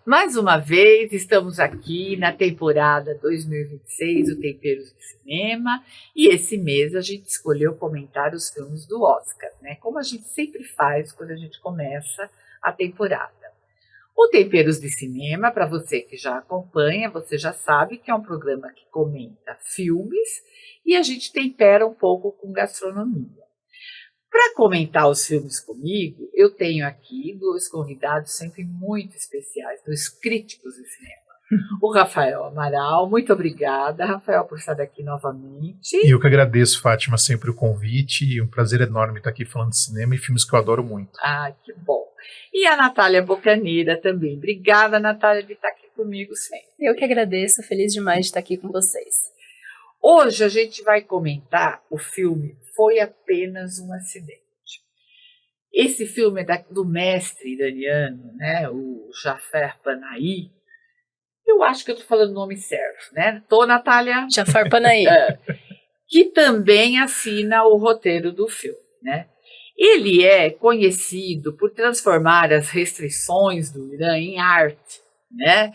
Mais uma vez, estamos aqui na temporada 2026 do Temperos de Cinema, e esse mês a gente escolheu comentar os filmes do Oscar, né? Como a gente sempre faz quando a gente começa a temporada. O Temperos de Cinema, para você que já acompanha, você já sabe que é um programa que comenta filmes e a gente tempera um pouco com gastronomia. Para comentar os filmes comigo, eu tenho aqui dois convidados sempre muito especiais, dois críticos de cinema. O Rafael Amaral, muito obrigada, Rafael, por estar aqui novamente. E eu que agradeço, Fátima, sempre o convite, e um prazer enorme estar aqui falando de cinema e filmes que eu adoro muito. Ah, que bom. E a Natália Bocaneira também. Obrigada, Natália, de estar aqui comigo sempre. Eu que agradeço, feliz demais de estar aqui com vocês. Hoje a gente vai comentar o filme Foi Apenas um Acidente. Esse filme é do mestre iraniano, né, o Jafar Panahi. Eu acho que eu estou falando o nome certo, né? Tô, Natália? Jafar Panahi. Que também assina o roteiro do filme, né? Ele é conhecido por transformar as restrições do Irã em arte, né?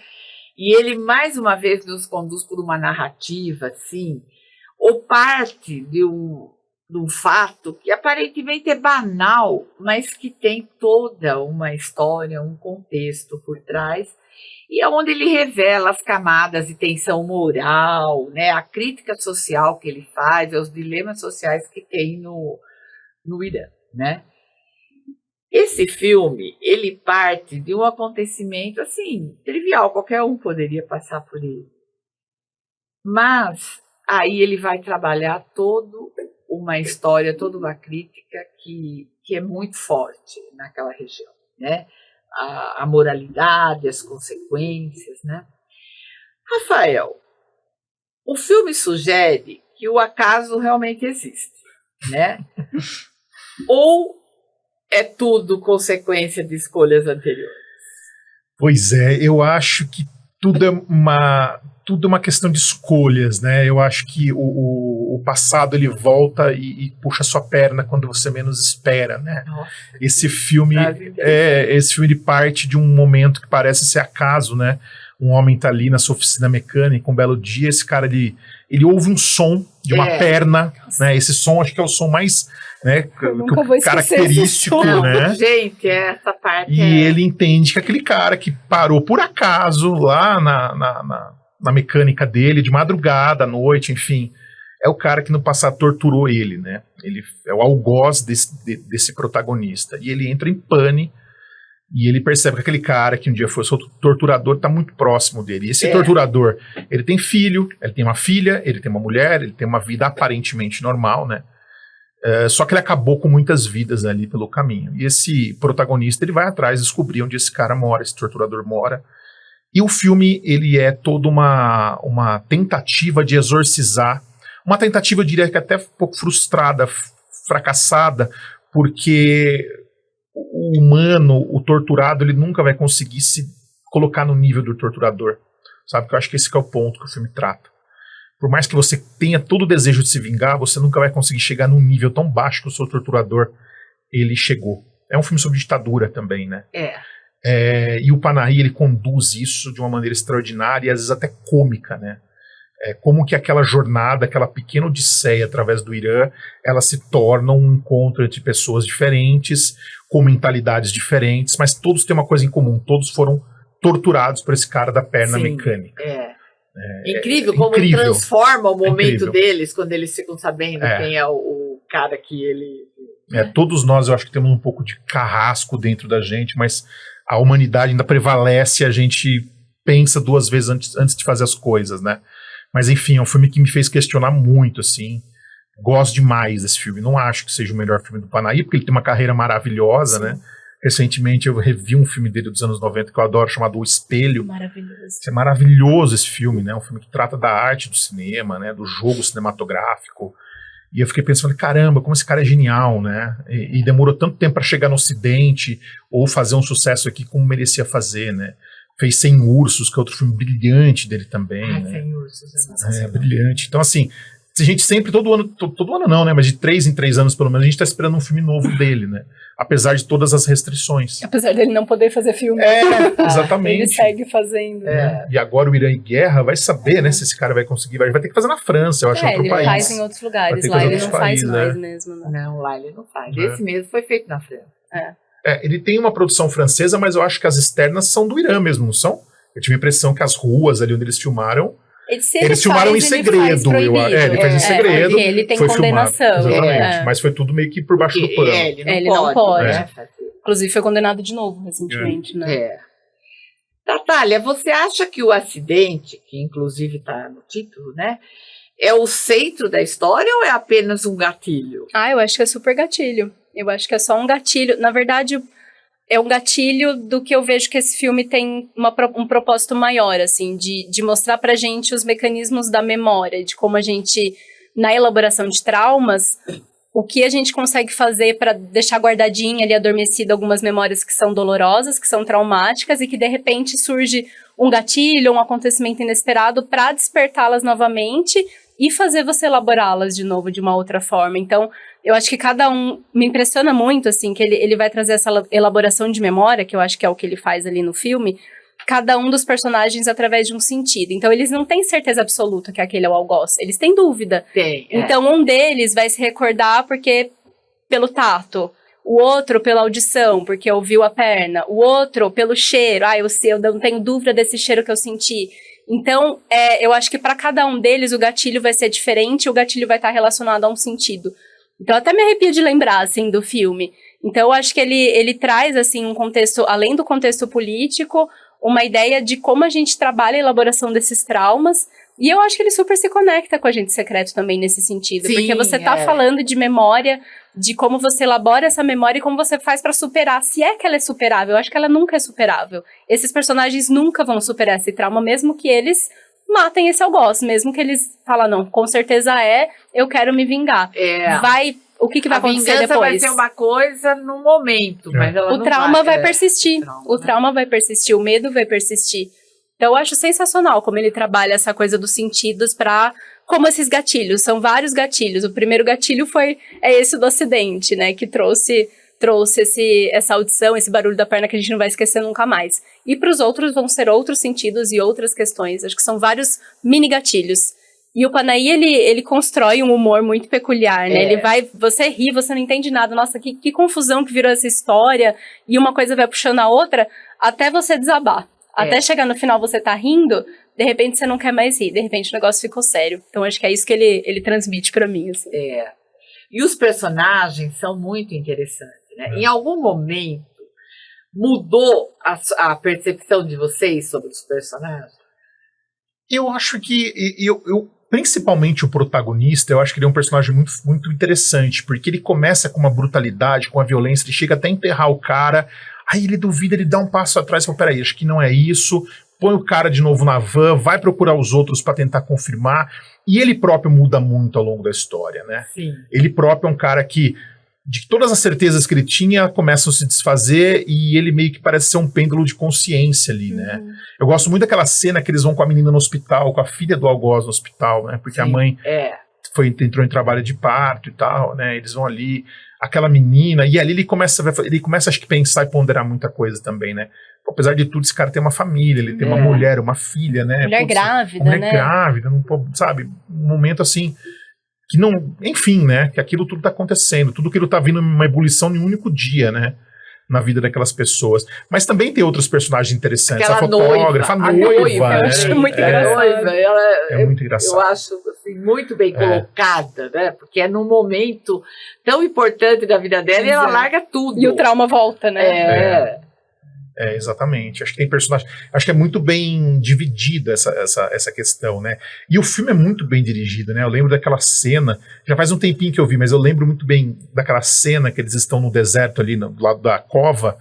E ele, mais uma vez, nos conduz por uma narrativa, assim, ou parte de um fato que aparentemente é banal, mas que tem toda uma história, um contexto por trás, e é onde ele revela as camadas de tensão moral, né? A crítica social que ele faz, aos dilemas sociais que tem no Irã, né? Esse filme, ele parte de um acontecimento, assim, trivial, qualquer um poderia passar por ele. Mas aí ele vai trabalhar toda uma história, toda uma crítica que é muito forte naquela região, né? A moralidade, as consequências, né? Rafael, o filme sugere que o acaso realmente existe, né? Ou é tudo consequência de escolhas anteriores? Pois é, eu acho que tudo é uma questão de escolhas, né? Eu acho que o passado ele volta e puxa sua perna quando você menos espera, né? Nossa, esse filme ele parte de um momento que parece ser acaso, né? Um homem tá ali na sua oficina mecânica, um belo dia, esse cara ele ouve um som de uma perna, né? Esse som acho que é o som mais, né, característico, né? Gente, essa parte. E ele entende que aquele cara que parou por acaso lá na mecânica dele, de madrugada, à noite, enfim, é o cara que no passado torturou ele, né? Ele é o algoz desse protagonista. E ele entra em pane e ele percebe que aquele cara que um dia foi seu torturador está muito próximo dele. E esse torturador, ele tem filho, ele tem uma filha, ele tem uma mulher, ele tem uma vida aparentemente normal, né? Só que ele acabou com muitas vidas ali pelo caminho. E esse protagonista, ele vai atrás descobrir onde esse cara mora, esse torturador mora. E o filme, ele é toda uma tentativa de exorcizar, uma tentativa, eu diria que até um pouco frustrada, fracassada, porque o humano, o torturado, ele nunca vai conseguir se colocar no nível do torturador, sabe? Que eu acho que esse que é o ponto que o filme trata. Por mais que você tenha todo o desejo de se vingar, você nunca vai conseguir chegar num nível tão baixo que o seu torturador, ele chegou. É um filme sobre ditadura também, né? E o Panahi, ele conduz isso de uma maneira extraordinária e às vezes até cômica, né? Como que aquela jornada, aquela pequena odisseia através do Irã, ela se torna um encontro entre pessoas diferentes, com mentalidades diferentes, mas todos têm uma coisa em comum, todos foram torturados por esse cara da perna mecânica. Incrível como ele transforma o momento deles, quando eles ficam sabendo quem é o cara que ele... Todos nós, eu acho que temos um pouco de carrasco dentro da gente, mas a humanidade ainda prevalece, a gente pensa duas vezes antes de fazer as coisas, né? Mas enfim, é um filme que me fez questionar muito, assim. Gosto demais desse filme. Não acho que seja o melhor filme do Panahi, porque ele tem uma carreira maravilhosa, né? Recentemente eu revi um filme dele dos anos 90 que eu adoro, chamado O Espelho. Maravilhoso. É maravilhoso esse filme, né? Um filme que trata da arte do cinema, né? Do jogo cinematográfico. E eu fiquei pensando, caramba, como esse cara é genial, né? E demorou tanto tempo para chegar no Ocidente ou fazer um sucesso aqui como merecia fazer, né? Fez 100 Ursos, que é outro filme brilhante dele também. 100 Ursos, brilhante. Então, assim, A gente sempre, todo ano não, né? Mas de 3 em 3 anos, pelo menos, a gente tá esperando um filme novo dele, né? Apesar de todas as restrições. Apesar dele não poder fazer filme. Exatamente. Ele segue fazendo. E agora o Irã em guerra, vai saber, né? Se esse cara vai conseguir. Vai ter que fazer na França, eu acho, em outro ele país. faz em outros lugares. Vai ter que Lá fazer ele em não outros faz países, mais né? mesmo, né? Não, lá ele não faz. Esse mesmo foi feito na França. Ele tem uma produção francesa, mas eu acho que as externas são do Irã mesmo, não são? Eu tive a impressão que as ruas ali onde eles filmaram, eles filmaram em segredo. Ele faz em segredo. Porque ele tem foi condenação. filmado, exatamente. Mas foi tudo meio que por baixo do pano. Ele não pode. Né? Inclusive foi condenado de novo recentemente, né? Natália, você acha que o acidente, que inclusive está no título, né? É o centro da história ou é apenas um gatilho? Eu acho que é super gatilho. Eu acho que é só um gatilho. Na verdade, é um gatilho do que eu vejo que esse filme tem um propósito maior, assim, de mostrar pra gente os mecanismos da memória, de como a gente, na elaboração de traumas, o que a gente consegue fazer para deixar guardadinha ali, adormecida, algumas memórias que são dolorosas, que são traumáticas, e que de repente surge um gatilho, um acontecimento inesperado para despertá-las novamente e fazer você elaborá-las de novo de uma outra forma. Então, eu acho que cada um me impressiona muito, assim, que ele vai trazer essa elaboração de memória, que eu acho que é o que ele faz ali no filme, cada um dos personagens através de um sentido. Então, eles não têm certeza absoluta que aquele é o algoz, eles têm dúvida. Então, um deles vai se recordar porque pelo tato, o outro pela audição, porque ouviu a perna, o outro pelo cheiro, eu não tenho dúvida desse cheiro que eu senti. Então, eu acho que para cada um deles o gatilho vai ser diferente, o gatilho vai estar relacionado a um sentido. Então, eu até me arrepio de lembrar, assim, do filme. Então, eu acho que ele traz, assim, um contexto, além do contexto político, uma ideia de como a gente trabalha a elaboração desses traumas. E eu acho que ele super se conecta com Agente Secreto também nesse sentido. Sim, porque você tá falando de memória, de como você elabora essa memória e como você faz pra superar. Se é que ela é superável, eu acho que ela nunca é superável. Esses personagens nunca vão superar esse trauma, mesmo que eles matem esse algoz, mesmo que eles falam, não, com certeza eu quero me vingar. O que vai acontecer depois? Vai ser uma coisa no momento, mas ela o trauma vai persistir. O trauma vai persistir, o medo vai persistir. Então eu acho sensacional como ele trabalha essa coisa dos sentidos como esses gatilhos, são vários gatilhos. O primeiro gatilho é esse do acidente, né, que trouxe essa audição, esse barulho da perna que a gente não vai esquecer nunca mais. E para os outros vão ser outros sentidos e outras questões. Acho que são vários mini gatilhos. E o Panahy, ele constrói um humor muito peculiar, né? Você ri, você não entende nada. Nossa, que confusão que virou essa história. E uma coisa vai puxando a outra até você desabar. Até chegar no final você tá rindo, de repente você não quer mais rir. De repente o negócio ficou sério. Então acho que é isso que ele transmite pra mim, assim. E os personagens são muito interessantes, né? Em algum momento mudou a percepção de vocês sobre os personagens? Eu acho que principalmente o protagonista, eu acho que ele é um personagem muito, muito interessante, porque ele começa com uma brutalidade, com a violência, ele chega até a enterrar o cara, aí ele duvida, ele dá um passo atrás e fala, peraí, acho que não é isso, põe o cara de novo na van, vai procurar os outros para tentar confirmar, e ele próprio muda muito ao longo da história, né? Sim. Ele próprio é um cara que, de todas as certezas que ele tinha, começam a se desfazer, e ele meio que parece ser um pêndulo de consciência ali, né? Eu gosto muito daquela cena que eles vão com a menina no hospital, com a filha do algoz no hospital, né? Porque a mãe entrou em trabalho de parto e tal, né? Eles vão ali, aquela menina, e ali ele começa acho que pensar e ponderar muita coisa também, né? Apesar de tudo, esse cara tem uma família, ele tem uma mulher, uma filha, né? Mulher grávida, mulher grávida, não, sabe? Um momento assim que não, enfim, né, que aquilo tudo tá acontecendo, tudo aquilo tá vindo numa ebulição em um único dia, né, na vida daquelas pessoas. Mas também tem outros personagens interessantes, aquela a fotógrafa, a noiva, né? Eu acho muito engraçado. É muito engraçado. Eu acho, assim, muito bem colocada, né, porque é num momento tão importante da vida dela e ela larga tudo. E o trauma volta, né? Exatamente. Acho que tem personagem. Acho que é muito bem dividida essa questão, né? E o filme é muito bem dirigido, né? Eu lembro daquela cena, já faz um tempinho que eu vi, mas eu lembro muito bem daquela cena que eles estão no deserto ali, do lado da cova,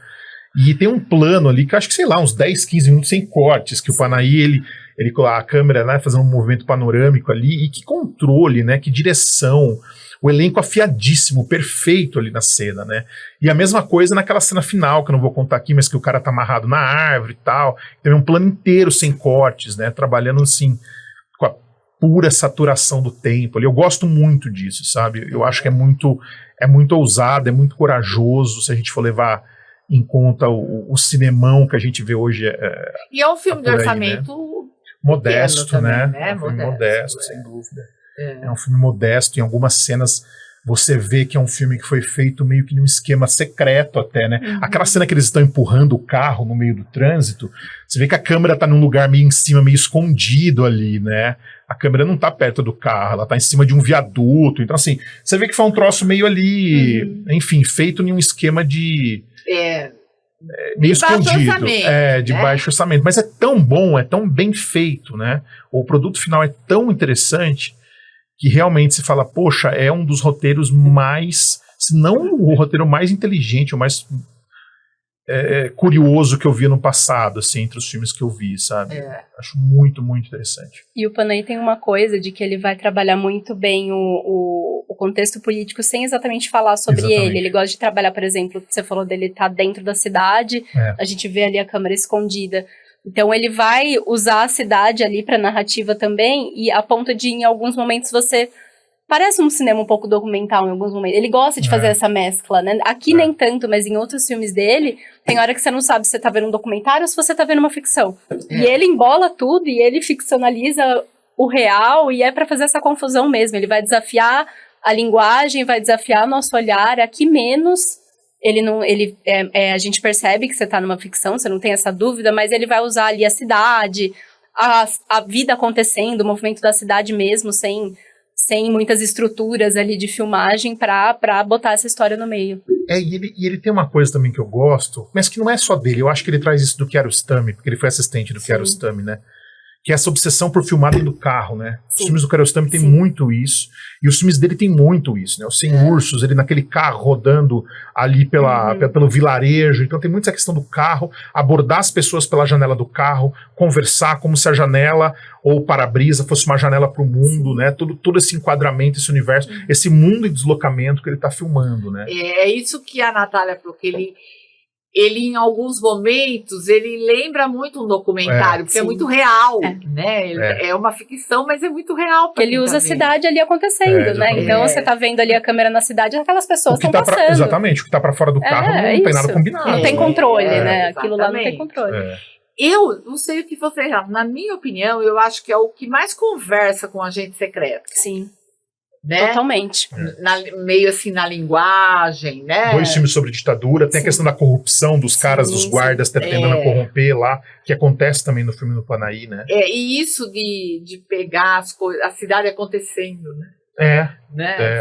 e tem um plano ali que eu acho que, sei lá, uns 10, 15 minutos sem cortes, que o Panahy, ele com a câmera, né, fazendo um movimento panorâmico ali, e que controle, né? Que direção. O elenco afiadíssimo, perfeito ali na cena, né? E a mesma coisa naquela cena final, que eu não vou contar aqui, mas que o cara tá amarrado na árvore e tal. Tem um plano inteiro sem cortes, né? Trabalhando assim, pura saturação do tempo. Eu gosto muito disso, sabe? Eu acho que é muito ousado, é muito corajoso, se a gente for levar em conta o cinemão que a gente vê hoje. E é um filme de por aí, orçamento modesto, também, né? É um filme modesto, é. sem dúvida. É um filme modesto. Em algumas cenas você vê que é um filme que foi feito meio que num esquema secreto até, né? Aquela cena que eles estão empurrando o carro no meio do trânsito, você vê que a câmera tá num lugar meio em cima, meio escondido ali, né? A câmera não tá perto do carro, ela tá em cima de um viaduto. Então, assim, você vê que foi um troço meio ali, enfim, feito em um esquema de... meio escondido, de baixo orçamento, mas é tão bom, é tão bem feito, né? O produto final é tão interessante que realmente se fala, poxa, é um dos roteiros mais, se não o roteiro mais inteligente, o mais curioso que eu vi no passado, assim, entre os filmes que eu vi, sabe? Acho muito, muito interessante. E o Panay tem uma coisa de que ele vai trabalhar muito bem o contexto político sem exatamente falar sobre ele. Ele gosta de trabalhar, por exemplo, você falou dele estar dentro da cidade, a gente vê ali a câmera escondida. Então ele vai usar a cidade ali para narrativa também, e a ponto de, em alguns momentos, você... Parece um cinema um pouco documental em alguns momentos. Ele gosta de fazer essa mescla, né? Aqui nem tanto, mas em outros filmes dele, tem hora que você não sabe se você tá vendo um documentário ou se você tá vendo uma ficção. E ele embola tudo, e ele ficcionaliza o real, e é para fazer essa confusão mesmo. Ele vai desafiar a linguagem, vai desafiar nosso olhar. Aqui menos... a gente percebe que você tá numa ficção, você não tem essa dúvida, mas ele vai usar ali a cidade, a vida acontecendo, o movimento da cidade mesmo, sem muitas estruturas ali de filmagem pra botar essa história no meio. E ele tem uma coisa também que eu gosto, mas que não é só dele, eu acho que ele traz isso do Kiarostami, porque ele foi assistente do Kiarostami, né? Que é essa obsessão por filmar dentro do carro, né? Os filmes do Kiarostami tem muito isso, e os filmes dele tem muito isso, né? Os 100 Ursos, ele naquele carro rodando ali pelo vilarejo, então tem muito essa questão do carro, abordar as pessoas pela janela do carro, conversar como se a janela ou o para-brisa fosse uma janela para o mundo, né? Todo esse enquadramento, esse universo, esse mundo em deslocamento que ele tá filmando, né? É isso que a Natália falou, que ele, em alguns momentos, ele lembra muito um documentário, porque é muito real, né? É uma ficção, mas é muito real. Porque ele usa a cidade ali acontecendo, né? Então você tá vendo ali a câmera na cidade, aquelas pessoas estão passando. Exatamente, o que tá pra fora do carro não tem nada combinado. Não tem controle, né? Aquilo lá não tem controle. Eu não sei o que vocês acham. Na minha opinião, eu acho que é o que mais conversa com o agente secreto. Sim. Né? Totalmente. Meio assim na linguagem, né? 2 filmes sobre ditadura, tem a questão da corrupção dos caras, dos guardas tentando corromper lá, que acontece também no filme do Panahi, né? E isso de pegar as coisas, a cidade acontecendo, né?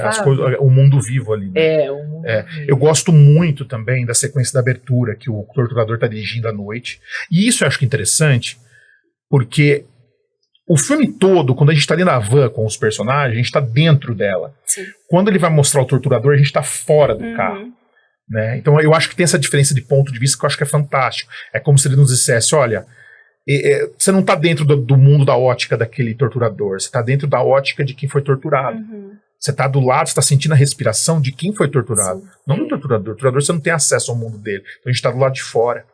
As coisas, o mundo vivo ali. Né? O mundo vivo. Eu gosto muito também da sequência da abertura, que o torturador está dirigindo à noite. E isso eu acho que é interessante, porque o filme todo, quando a gente tá ali na van com os personagens, a gente tá dentro dela. Sim. Quando ele vai mostrar o torturador, a gente tá fora do carro. Né? Então eu acho que tem essa diferença de ponto de vista que eu acho que é fantástico. É como se ele nos dissesse, olha, você não tá dentro do mundo da ótica daquele torturador, você tá dentro da ótica de quem foi torturado. Você tá do lado, você tá sentindo a respiração de quem foi torturado. Não do torturador. O torturador, você não tem acesso ao mundo dele. Então a gente tá do lado de fora.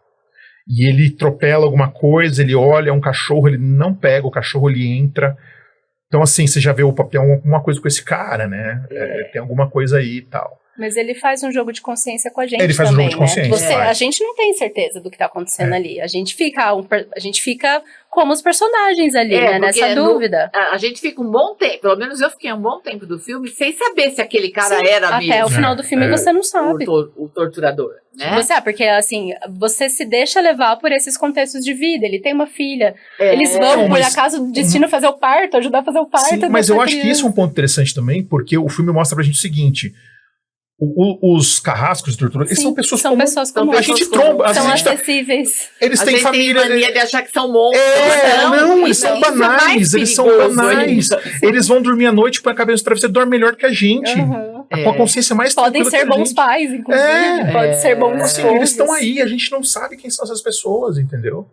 E ele atropela alguma coisa, ele olha um cachorro, ele não pega o cachorro, ele entra. Então, assim, você já vê o papel, alguma coisa com esse cara, né? Tem alguma coisa aí e tal. Mas ele faz um jogo de consciência com a gente ele faz também, um jogo de consciência. A gente não tem certeza do que tá acontecendo ali. A gente fica como os personagens ali, né? Nessa dúvida. A gente fica um bom tempo, pelo menos eu fiquei um bom tempo do filme, sem saber se aquele cara era mesmo. Até o final do filme você não sabe. O torturador, né? Porque assim, você se deixa levar por esses contextos de vida. Ele tem uma filha, eles vão, por acaso, do destino fazer o parto, ajudar a fazer o parto. Sim, mas eu acho que esse é um ponto interessante também, porque o filme mostra pra gente o seguinte: os carrascos de tortura, eles são pessoas comuns. A gente tromba. São acessíveis. Eles têm família. Tem mania de achar que são monstros. Eles são banais. Eles são banais. Eles vão dormir à noite, põe a cabeça no travesseiro, dormem melhor que a gente. Com a consciência mais podem ser bons pais, inclusive. Podem ser bons esposos. Eles estão aí, a gente não sabe quem são essas pessoas, entendeu?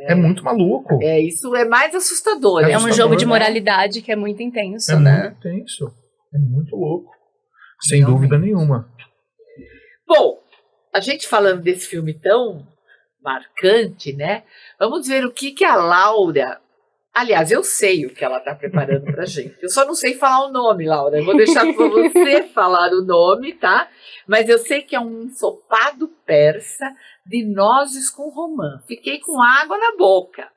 É muito maluco. Isso é mais assustador. É um jogo de moralidade que é muito intenso, né? É muito intenso. É muito louco. Sem dúvida nenhuma. Bom, a gente falando desse filme tão marcante, né? Vamos ver o que a Laura Aliás, eu sei o que ela está preparando para gente. Eu só não sei falar o nome, Laura. Eu vou deixar para você falar o nome, tá? Mas eu sei que é um ensopado persa de nozes com romã. Fiquei com água na boca,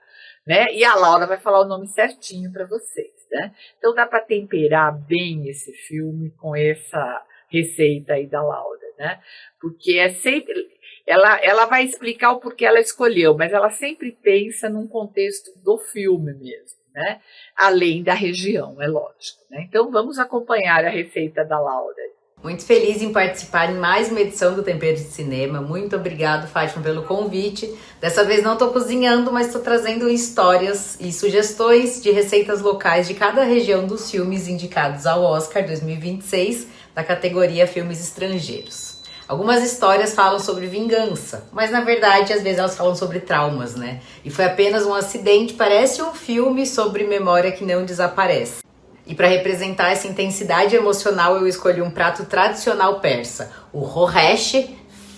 né? E a Laura vai falar o nome certinho para vocês, né? Então dá para temperar bem esse filme com essa receita aí da Laura, né? Porque é sempre... Ela vai explicar o porquê ela escolheu, mas ela sempre pensa num contexto do filme mesmo, né? Além da região, é lógico, né? Então vamos acompanhar a receita da Laura. Muito feliz em participar em mais uma edição do Tempero de Cinema. Muito obrigado, Fátima, pelo convite. Dessa vez não estou cozinhando, mas estou trazendo histórias e sugestões de receitas locais de cada região dos filmes indicados ao Oscar 2026, da categoria Filmes Estrangeiros. Algumas histórias falam sobre vingança, mas na verdade às vezes elas falam sobre traumas, né? E foi apenas um acidente, parece um filme sobre memória que não desaparece. E para representar essa intensidade emocional eu escolhi um prato tradicional persa, o Roresh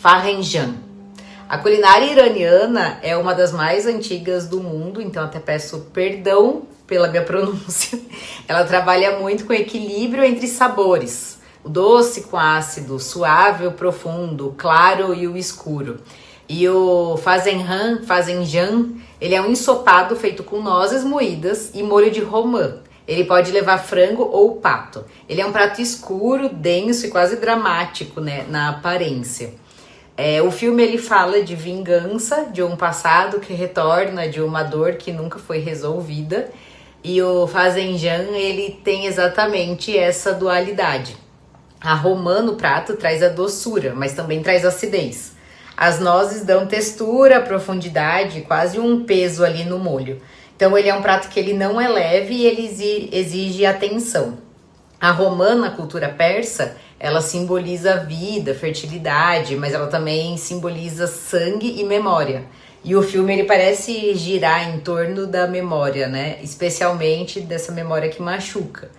Farenjan. A culinária iraniana é uma das mais antigas do mundo, então até peço perdão pela minha pronúncia. Ela trabalha muito com equilíbrio entre sabores. O doce com ácido, suave ou profundo, o claro e o escuro. E o fazenjan, ele é um ensopado feito com nozes moídas e molho de romã. Ele pode levar frango ou pato. Ele é um prato escuro, denso e quase dramático, né, na aparência. O filme ele fala de vingança, de um passado que retorna, de uma dor que nunca foi resolvida. E o fazenjan, ele tem exatamente essa dualidade. A romã no prato traz a doçura, mas também traz acidez. As nozes dão textura, profundidade, quase um peso ali no molho. Então ele é um prato que ele não é leve e ele exige atenção. A romã na cultura persa, ela simboliza vida, fertilidade, mas ela também simboliza sangue e memória. E o filme ele parece girar em torno da memória, né? Especialmente dessa memória que machuca.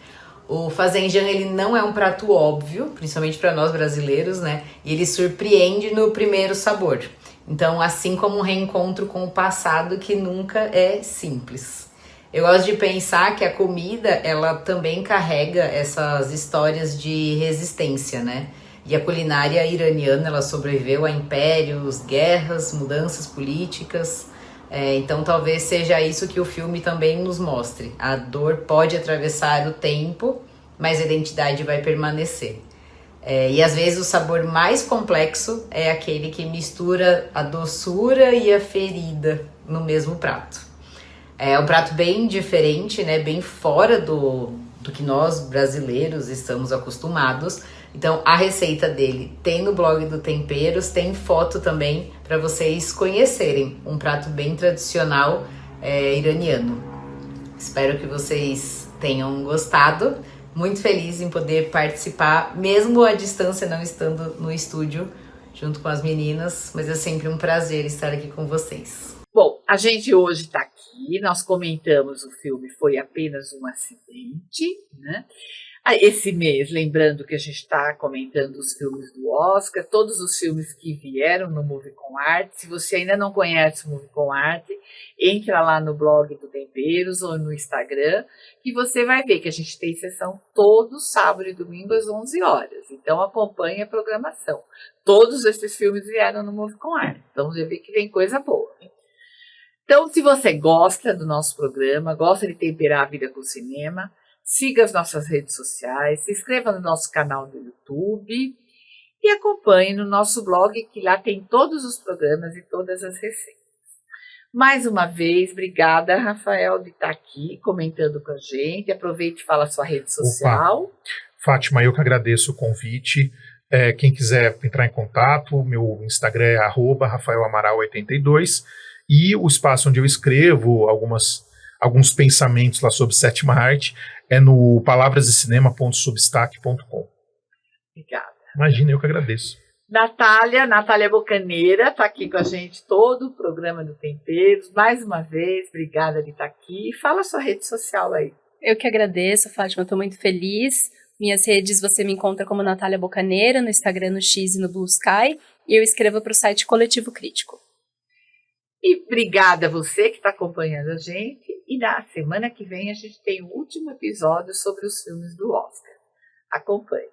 O fazenjan ele não é um prato óbvio, principalmente para nós brasileiros, né? E ele surpreende no primeiro sabor. Então, assim como um reencontro com o passado que nunca é simples. Eu gosto de pensar que a comida, ela também carrega essas histórias de resistência, né? E a culinária iraniana, ela sobreviveu a impérios, guerras, mudanças políticas. Então talvez seja isso que o filme também nos mostre. A dor pode atravessar o tempo, mas a identidade vai permanecer. E às vezes o sabor mais complexo é aquele que mistura a doçura e a ferida no mesmo prato. É um prato bem diferente, né? Bem fora do que nós brasileiros estamos acostumados. Então a receita dele tem no blog do Temperos, tem foto também para vocês conhecerem. Um prato bem tradicional iraniano. Espero que vocês tenham gostado. Muito feliz em poder participar, mesmo à distância, não estando no estúdio junto com as meninas, mas é sempre um prazer estar aqui com vocês. Bom, a gente hoje está aqui, nós comentamos o filme Foi Apenas um Acidente, né? Esse mês, lembrando que a gente está comentando os filmes do Oscar, todos os filmes que vieram no Movie com Arte. Se você ainda não conhece o Movie com Arte, entra lá no blog do Temperos ou no Instagram, que você vai ver que a gente tem sessão todo sábado e domingo às 11 horas. Então acompanhe a programação. Todos esses filmes vieram no Movie com Arte. Então você vê que vem coisa boa. Então, se você gosta do nosso programa, gosta de temperar a vida com cinema, siga as nossas redes sociais, se inscreva no nosso canal do YouTube e acompanhe no nosso blog, que lá tem todos os programas e todas as receitas. Mais uma vez, obrigada, Rafael, de estar aqui comentando com a gente. Aproveite e fala a sua rede social. Opa. Fátima, eu que agradeço o convite. Quem quiser entrar em contato, meu Instagram é @rafaelamaral82 e o espaço onde eu escrevo alguns pensamentos lá sobre sétima arte é no palavrasdecinema.substack.com. Obrigada. Imagina, eu que agradeço. Natália Bocaneira está aqui com a gente todo o programa do Temperos. Mais uma vez, obrigada de estar aqui. Fala a sua rede social aí. Eu que agradeço, Fátima, estou muito feliz. Minhas redes você me encontra como Natália Bocaneira, no Instagram, no X e no Blue Sky. E eu escrevo para o site Coletivo Crítico. E obrigada a você que está acompanhando a gente. E na semana que vem a gente tem o último episódio sobre os filmes do Oscar. Acompanhe.